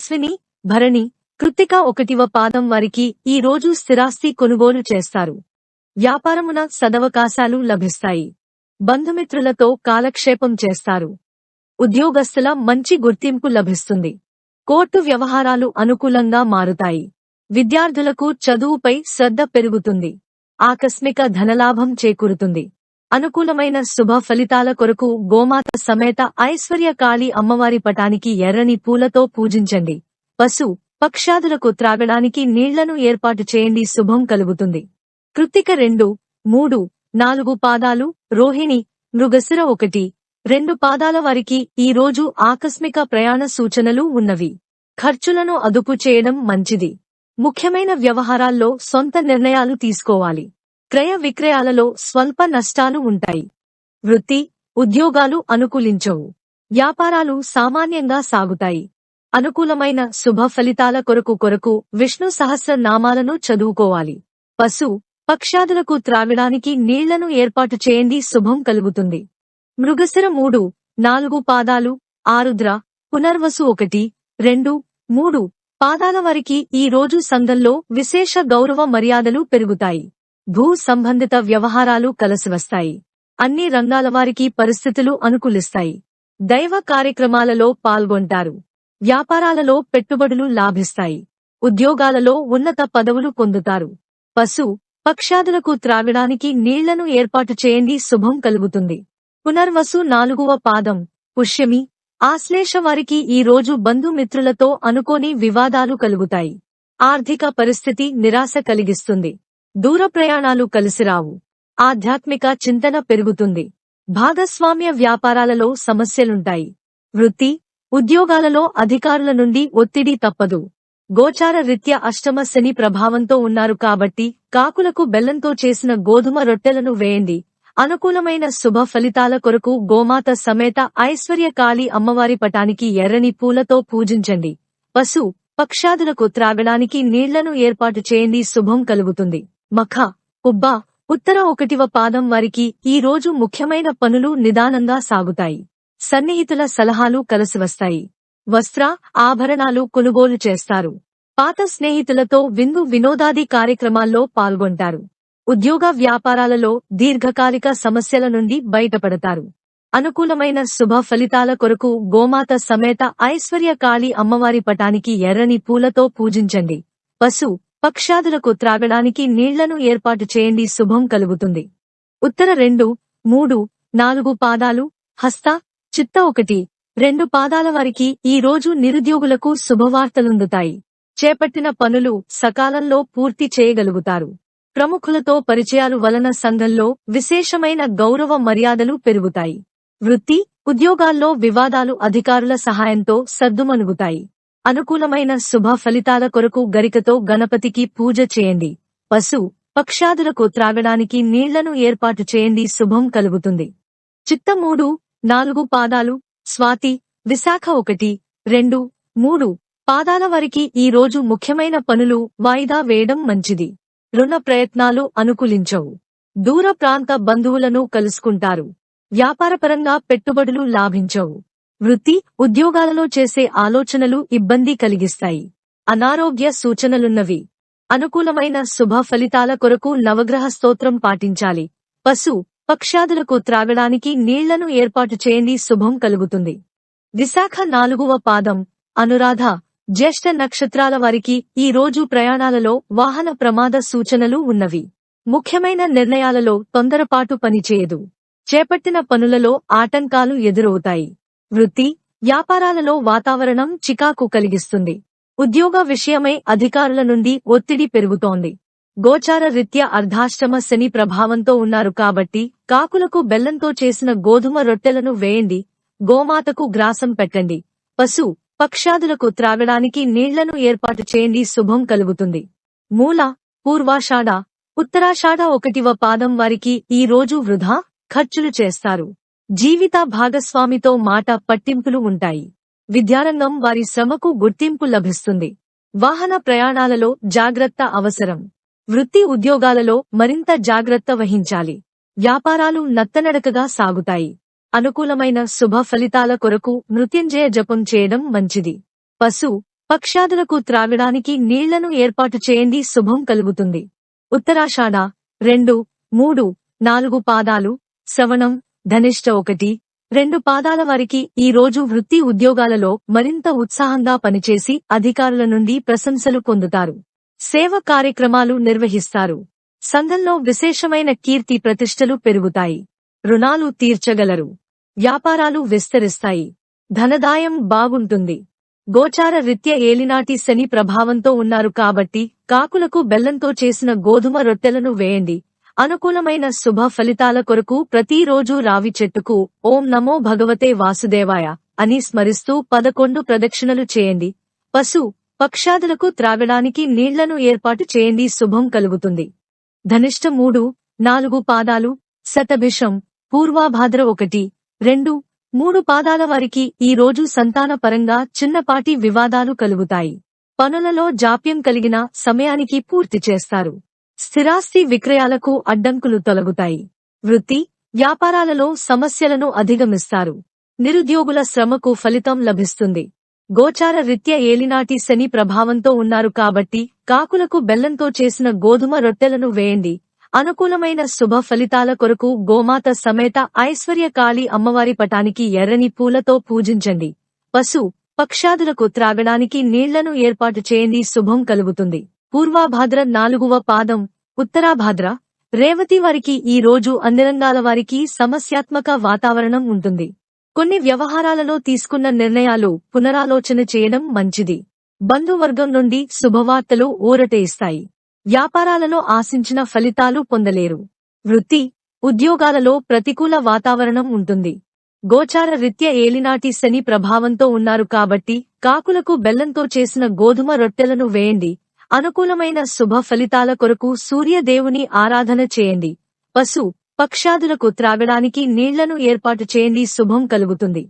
అశ్విని, భరణి, కృత్తిక 1వ పాదం వారికి ఈ రోజు స్థిరాస్తి కొనుగోలు చేస్తారు. వ్యాపారమున సదవకాశాలు లభిస్తాయి. బంధుమిత్రులతో కాలక్షేపం చేస్తారు. ఉద్యోగస్తుల మంచి గుర్తింపు లభిస్తుంది. కోర్టు వ్యవహారాలు అనుకూలంగా మారుతాయి. విద్యార్థులకు చదువుపై శ్రద్ధ పెరుగుతుంది. ఆకస్మిక ధనలాభం చేకూరుతుంది. అనుకూలమైన శుభ ఫలితాల కొరకు గోమాత సమేత ఐశ్వర్యకాళి అమ్మవారి పటానికి ఎర్రని పూలతో పూజించండి. పశు పక్షాదులకు త్రాగడానికి నీళ్లను ఏర్పాటు చేయండి. శుభం కలుగుతుంది. కృత్తిక 2, 3, 4 పాదాలు, రోహిణి, మృగశిర 1, 2 పాదాల వారికి ఈ రోజు ఆకస్మిక ప్రయాణ సూచనలు ఉన్నవి. ఖర్చులను అదుపు చేయడం మంచిది. ముఖ్యమైన వ్యవహారాల్లో సొంత నిర్ణయాలు తీసుకోవాలి. క్రయ విక్రయాలలో స్వల్ప నష్టాలు ఉంటాయి. వృత్తి, ఉద్యోగాలు అనుకూలించవు. వ్యాపారాలు సామాన్యంగా సాగుతాయి. అనుకూలమైన శుభ ఫలితాల కొరకు విష్ణు సహస్రనామాలను చదువుకోవాలి. పశు పక్షాదులకు త్రాగడానికి నీళ్లను ఏర్పాటు చేయండి. శుభం కలుగుతుంది. మృగశిర 3, 4 పాదాలు, ఆరుద్ర, పునర్వసు 1, 2, 3 పాదాల వారికి ఈ రోజు సంఘంలో విశేష గౌరవ మర్యాదలు పెరుగుతాయి. భూ సంబంధిత వ్యవహారాలు కలసివస్తాయి. అన్ని రంగాల వారికి పరిస్థితులు అనుకూలిస్తాయి. దైవ కార్యక్రమాలలో పాల్గొంటారు. వ్యాపారాలలో పెట్టుబడులు లాభిస్తాయి. ఉద్యోగాలలో ఉన్నత పదవులు పొందుతారు. పశు పక్షాదులకు త్రాగడానికి నీళ్లను ఏర్పాటు చేయండి. శుభం కలుగుతుంది. పునర్వసు 4వ పాదం, పుష్యమి, ఆశ్లేష వారికి ఈ రోజు బంధుమిత్రులతో అనుకోని వివాదాలు కలుగుతాయి. ఆర్థిక పరిస్థితి నిరాశ కలిగిస్తుంది. దూర ప్రయాణాలు కలిసిరావు. ఆధ్యాత్మిక చింతన పెరుగుతుంది. భాగస్వామ్య వ్యాపారాలలో సమస్యలుంటాయి. వృత్తి, ఉద్యోగాలలో అధికారుల నుండి ఒత్తిడి తప్పదు. గోచార రీత్యా అష్టమ శని ప్రభావంతో ఉన్నారు కాబట్టి కాకులకు బెల్లంతో చేసిన గోధుమ రొట్టెలను వేయండి. అనుకూలమైన శుభ ఫలితాల కొరకు గోమాత సమేత ఐశ్వర్యకాళి అమ్మవారి పటానికి ఎర్రని పూలతో పూజించండి. పశు పక్షాదులకు త్రాగడానికి నీళ్లను ఏర్పాటు చేయండి. శుభం కలుగుతుంది. మఖ, ఉబ్బ, ఉత్తర 1వ పాదం వారికి ఈ రోజు ముఖ్యమైన పనులు నిదానంగా సాగుతాయి. సన్నిహితుల సలహాలు కలిసివస్తాయి. వస్త్ర ఆభరణాలు కొనుగోలు చేస్తారు. పాత స్నేహితులతో విందు వినోదాది కార్యక్రమాల్లో పాల్గొంటారు. ఉద్యోగ వ్యాపారాలలో దీర్ఘకాలిక సమస్యల నుండి బయటపడతారు. అనుకూలమైన శుభ ఫలితాల కొరకు గోమాత సమేత ఐశ్వర్యకాళి అమ్మవారి పటానికి ఎర్రని పూలతో పూజించండి. పశు పక్షాదులకు త్రాగడానికి నీళ్లను ఏర్పాటు చేయండి. శుభం కలుగుతుంది. ఉత్తర 2, 3, 4 పాదాలు, హస్త, చిత్త 1, 2 పాదాల వారికి ఈ రోజు నిరుద్యోగులకు శుభవార్తలుందుతాయి. చేపట్టిన పనులు సకాలంలో పూర్తి చేయగలుగుతారు. ప్రముఖులతో పరిచయాలు వలన సంఘంలో విశేషమైన గౌరవ మర్యాదలు పెరుగుతాయి. వృత్తి, ఉద్యోగాల్లో వివాదాలు అధికారుల సహాయంతో సద్దుమణుగుతాయి. అనుకూలమైన శుభ ఫలితాల కొరకు గరికతో గణపతికి పూజ చేయండి. పశు పక్షాదులకు త్రాగడానికి నీళ్లను ఏర్పాటు చేయండి. శుభం కలుగుతుంది. చిత్త 3, 4 పాదాలు, స్వాతి, విశాఖ 1, 2, 3 పాదాల వారికి ఈ రోజు ముఖ్యమైన పనులు వాయిదా వేయడం మంచిది. రుణ ప్రయత్నాలు అనుకూలించవు. దూర ప్రాంత బంధువులను కలుసుకుంటారు. వ్యాపారపరంగా పెట్టుబడులు లాభించవు. వృత్తి, ఉద్యోగాలలో చేసే ఆలోచనలు ఇబ్బంది కలిగిస్తాయి. అనారోగ్య సూచనలున్నవి. అనుకూలమైన శుభ ఫలితాల కొరకు నవగ్రహ స్తోత్రం పాటించాలి. పశు పక్షాదులకు త్రాగడానికి నీళ్లను ఏర్పాటు చేయండి. శుభం కలుగుతుంది. విశాఖ 4వ పాదం, అనురాధ, జ్యేష్ఠ నక్షత్రాల వారికి ఈ రోజు ప్రయాణాలలో వాహన ప్రమాద సూచనలు ఉన్నవి. ముఖ్యమైన నిర్ణయాలలో తొందరపాటు పనిచేయదు. చేపట్టిన పనులలో ఆటంకాలు ఎదురవుతాయి. వృత్తి, వ్యాపారాలలో వాతావరణం చికాకు కలిగిస్తుంది. ఉద్యోగ విషయమై అధికారుల నుండి ఒత్తిడి పెరుగుతోంది. గోచార రీత్యా అర్ధాష్టమ శని ప్రభావంతో ఉన్నారు కాబట్టి కాకులకు బెల్లంతో చేసిన గోధుమ రొట్టెలను వేయండి. గోమాతకు గ్రాసం పెట్టండి. పశు పక్షాదులకు త్రాగడానికి నీళ్లను ఏర్పాటు చేయండి. శుభం కలుగుతుంది. మూల, పూర్వాషాఢ, ఉత్తరాషాఢ 1వ పాదం వారికి ఈ రోజు వృధా ఖర్చులు చేస్తారు. జీవిత భాగస్వామితో మాట పట్టింపులు ఉంటాయి. విద్యారంగం వారి శ్రమకు గుర్తింపు లభిస్తుంది. వాహన ప్రయాణాలలో జాగ్రత్త అవసరం. వృత్తి, ఉద్యోగాలలో మరింత జాగ్రత్త వహించాలి. వ్యాపారాలు నత్తనడకగా సాగుతాయి. అనుకూలమైన శుభ ఫలితాల కొరకు మృత్యుంజయ జపం చేయడం మంచిది. పశు పక్షాదులకు త్రాగడానికి నీళ్లను ఏర్పాటు చేయండి, శుభం కలుగుతుంది. ఉత్తరాషాఢ 2, 3, 4 పాదాలు, శ్రవణం, ధనిష్ట 1, 2 పాదాల వారికి ఈ రోజు వృత్తి ఉద్యోగాలలో మరింత ఉత్సాహంగా పనిచేసి అధికారుల నుండి ప్రశంసలు పొందుతారు. సేవ కార్యక్రమాలు నిర్వహిస్తారు. సంఘంలో విశేషమైన కీర్తి ప్రతిష్టలు పెరుగుతాయి. రుణాలు తీర్చగలరు. వ్యాపారాలు విస్తరిస్తాయి. ధనదాయం బాగుంటుంది. గోచార రీత్యా ఏలినాటి శని ప్రభావంతో ఉన్నారు కాబట్టి కాకులకు బెల్లంతో చేసిన గోధుమ రొట్టెలను వేయండి. అనుకూలమైన శుభ ఫలితాల కొరకు ప్రతిరోజు రావి చెట్టుకు ఓం నమో భగవతే వాసుదేవాయ అని స్మరిస్తూ 11 ప్రదక్షిణలు చేయండి. పశు పక్షాదులకు త్రాగడానికి నీళ్లను ఏర్పాటు చేయండి, శుభం కలుగుతుంది. ధనిష్ట 3, 4 పాదాలు, శతభిషం, పూర్వాభాద్ర 1, 2, 3 పాదాల వారికి ఈ రోజు సంతాన పరంగా చిన్నపాటి వివాదాలు కలుగుతాయి. పనులలో జాప్యం కలిగిన సమయానికి పూర్తి చేస్తారు. స్థిరాస్తి విక్రయాలకు అడ్డంకులు తొలగుతాయి. వృత్తి వ్యాపారాలలో సమస్యలను అధిగమిస్తారు. నిరుద్యోగుల శ్రమకు ఫలితం లభిస్తుంది. గోచార రీత్యా ఏలినాటి శని ప్రభావంతో ఉన్నారు కాబట్టి కాకులకు బెల్లంతో చేసిన గోధుమ రొట్టెలను వేయండి. అనుకూలమైన శుభ ఫలితాల కొరకు గోమాత సమేత ఐశ్వర్యకాళి అమ్మవారి పటానికి ఎర్రని పూలతో పూజించండి. పశు పక్షాదులకు త్రాగడానికి నీళ్లను ఏర్పాటు చేయండి, శుభం కలుగుతుంది. పూర్వాభాద్ర 4వ పాదం, ఉత్తరాభాద్ర, రేవతి వారికి ఈ రోజు అన్ని రంగాల వారికి సమస్యాత్మక వాతావరణం ఉంటుంది. కొన్ని వ్యవహారాలలో తీసుకున్న నిర్ణయాలు పునరాలోచన చేయడం మంచిది. బంధువర్గం నుండి శుభవార్తలు ఊరట ఇస్తాయి. వ్యాపారాలలో ఆశించిన ఫలితాలు పొందలేరు. వృత్తి ఉద్యోగాలలో ప్రతికూల వాతావరణం ఉంటుంది. గోచార రీత్యా ఏలినాటి శని ప్రభావంతో ఉన్నారు కాబట్టి కాకులకు బెల్లంతో చేసిన గోధుమ రొట్టెలను వేయండి. అనుకూలమైన శుభ ఫలితాల కొరకు సూర్యదేవుని ఆరాధన చేయండి. పశు పక్షాదులకు త్రాగడానికి నీళ్లను ఏర్పాటు చేయండి, శుభం కలుగుతుంది.